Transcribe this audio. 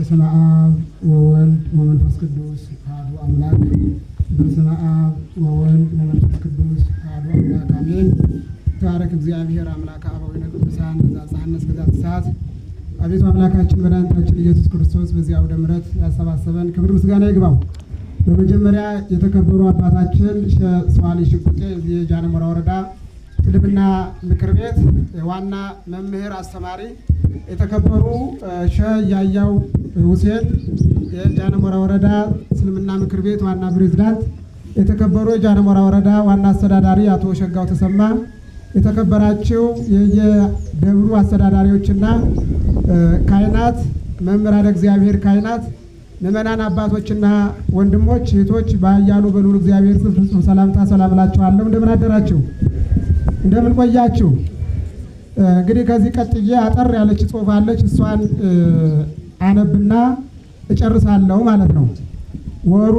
በስመ አብ ወወልድ ወመንፈስ ቅዱስ አሐዱ አምላክ። በስመ አብ ወወልድ ወመንፈስ ቅዱስ አሐዱ አምላክ አሜን። ተባረክ እግዚአብሔር አምላከ አበዊነ ቅዱሳን ዘአጽሐነ እስከዛቲ ሰዓት። አቤቱ አምላካችን መድኃኒታችን ኢየሱስ ክርስቶስ በዚህ አውደ ምሕረት ያሰባሰበን ክብር ምስጋና ይግባው። በመጀመሪያ የተከበሩ አባታችን ሰዋሊ ሽጉጤ የጃንሞራ ወረዳ እስልምና ምክር ቤት ዋና መምህር አስተማሪ፣ የተከበሩ ያያው ሁሴን የጃንሞራ ወረዳ እስልምና ምክር ቤት ዋና ፕሬዝዳንት፣ የተከበሩ የጃንሞራ ወረዳ ዋና አስተዳዳሪ አቶ ሸጋው ተሰማ፣ የተከበራችሁ የደብሩ አስተዳዳሪዎችና ካህናት፣ መምህራነ እግዚአብሔር ካህናት፣ ምእመናን አባቶችና ወንድሞች እህቶች፣ በኃያሉ በልዑል እግዚአብሔር ፍጹም ሰላምታ ሰላም እላችኋለሁ። እንደምን አደራችሁ? እንደምን ቆያችሁ? እንግዲህ ከዚህ ቀጥዬ አጠር ያለች ጽሑፍ አለች። እሷን አነብና እጨርሳለሁ ማለት ነው። ወሩ